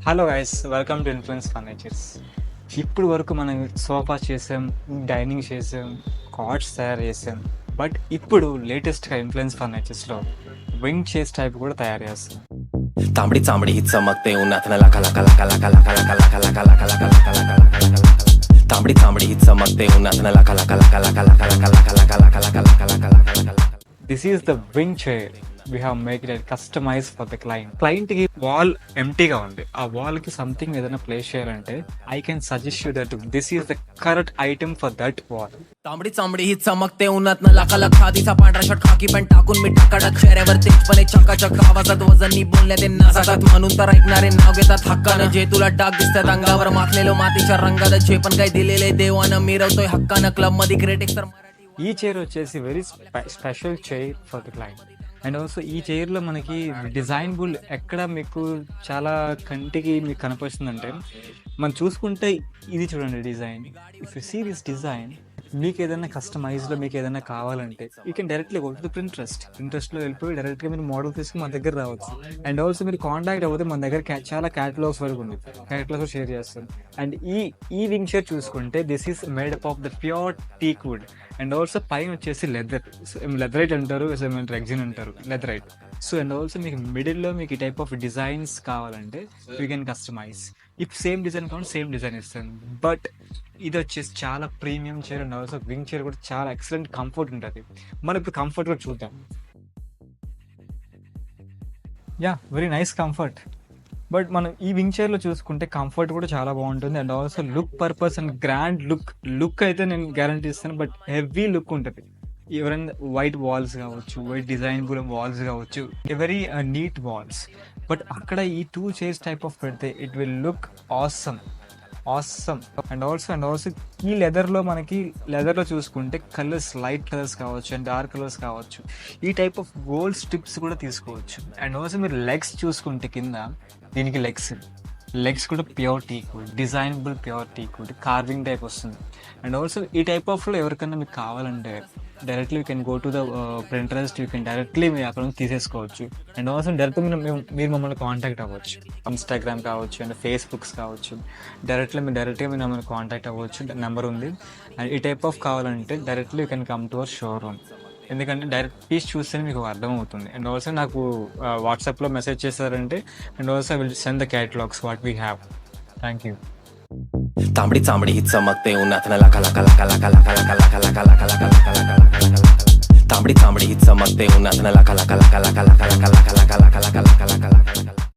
Hello guys, welcome to influence furnitures. ఇప్పుడు వరకు మనం సోఫా చేసాం, డైనింగ్ చేసాం, కార్డ్స్ తయారు చేసాం. బట్ ఇప్పుడు లేటెస్ట్గా ఇన్ఫ్లుయెన్స్ ఫర్నిచర్స్లో వింగ్ చైర్స్ టైప్ కూడా తయారు చేస్తాం. तांबडी चांबडी ही चमकते उन्हात लका लका लका लका लका लका लका लका लका लका लका लका लका तांबडी चांबडी ही चमकते उन्हात लका लका लका लका लका लका लका लका लका लका लका लका लका. This is the wing chair. We have make it customise for the క్లయింట్కి వాల్ ఎంటీగా ఉంది. ఆ వాల్కి సంథింగ్ ఏదైనా ప్లేస్ చేయాలంటే I can suggest you that this is the correct item for that wall. तांबडी चांबडी ही चमकते उन्हात लका लका खादीचा पांढरा शर्ट खाकी पॅन्ट टाकून मी टाकाडात चेहऱ्यावर तेजपणे चकाचक आवाजात वजनी बोलण्यात ते नाचतात म्हणून तर ऐकणारे नाव घेतात हक्कानं. जे तुला डाग दिसतात अंगावर माखलेलो मातीच्या रंगात जे पण काही दिलेले देवानं मिरवतोय हक्कानं क्लब मध्ये ग्रेट एक्स. ఈ చైర్ వచ్చేసి very special chair for the client. And also ఈ చైర్లో మనకి డిజైనబుల్ ఎక్కడ మీకు చాలా కంటికి మీకు కనపడుతుందంటే, మనం చూసుకుంటే ఇది చూడండి design. If you see this design, మీకు ఏదైనా కస్టమైజ్లో మీకు ఏదైనా కావాలంటే you can directly go to ప్రింట్రెస్ట్లో వెళ్ళిపోయి డైరెక్ట్గా మీరు మోడల్ తీసుకుని మన దగ్గర రావచ్చు. అండ్ ఆల్సో మీరు కాంటాక్ట్ అవ్వతే మన దగ్గర చాలా క్యాటలాగ్స్ వరకు ఉంది, క్యాటలాగ్స్ షేర్ చేస్తాం. అండ్ ఈ వింగ్ చైర్ చూసుకుంటే this is made up of the pure teak wood. And also పైన వచ్చేసి లెదరైట్ అంటారు, రెగ్జిన్ అంటారు, లెదరైట్. సో అండ్ ఆల్సో మీకు మిడిల్లో మీకు ఈ టైప్ ఆఫ్ డిజైన్స్ కావాలంటే యూ కెన్ కస్టమైజ్. ఇప్పుడు సేమ్ డిజైన్ కావాలి, సేమ్ డిజైన్ ఇస్తాను. బట్ ఇది వచ్చేసి చాలా premium chair. And also wing chair కూడా చాలా ఎక్సలెంట్ కంఫర్ట్ ఉంటుంది. మనం ఇప్పుడు కంఫర్ట్ కూడా చూద్దాం. Very nice comfort. బట్ మనం ఈ వింగ్ చైర్లో చూసుకుంటే కంఫర్ట్ కూడా చాలా బాగుంటుంది. And also look purpose and grand look అయితే నేను గ్యారంటీ ఇస్తాను. బట్ హెవీ లుక్ ఉంటుంది. ఎవరైనా వైట్ వాల్స్ కావచ్చు, వైట్ డిజైనబుల్ వాల్స్ కావచ్చు, వెరీ నీట్ వాల్స్. బట్ అక్కడ ఈ 2 చైర్స్ టైప్ ఆఫ్ పెడితే it will look awesome. And also ఈ లెదర్లో చూసుకుంటే కలర్స్, లైట్ కలర్స్ కావచ్చు అండ్ డార్క్ కలర్స్ కావచ్చు. ఈ టైప్ ఆఫ్ గోల్డ్ స్ట్రిప్స్ కూడా తీసుకోవచ్చు. అండ్ ఆల్సో మీరు లెగ్స్ చూసుకుంటే కింద దీనికి లెగ్స్ కూడా pure teak wood, designable pure teak wood, carving type వస్తుంది. అండ్ ఆల్సో ఈ టైప్ ఆఫ్లో ఎవరికైనా మీకు కావాలంటే directly you can go to the Pinterest. You can directly మీరు అక్కడ నుంచి తీసేసుకోవచ్చు. అండ్ ఆల్సో డైరెక్ట్గా మీరు మమ్మల్ని కాంటాక్ట్ అవ్వచ్చు. ఇన్స్టాగ్రామ్ కావచ్చు అండ్ ఫేస్బుక్స్ కావచ్చు. డైరెక్ట్గా మీరు మమ్మల్ని కాంటాక్ట్ అవ్వచ్చు. నెంబర్ ఉంది. అండ్ ఈ టైప్ ఆఫ్ కావాలంటే directly you can come to our showroom. ఎందుకంటే డైరెక్ట్ పీస్ చూస్తేనే మీకు అర్థమవుతుంది. అండ్ ఆల్సో నాకు వాట్సాప్లో మెసేజ్ చేశారంటే and also I will send the catalogues what we have. Thank you. तांबडी चांबडी ही चमकते उन्हात लका लका लका लका लका लका लका लका लका लका लका लका लका. तांबडी चांबडी ही चमकते उन्हात लका लका लका लका लका लका लका लका.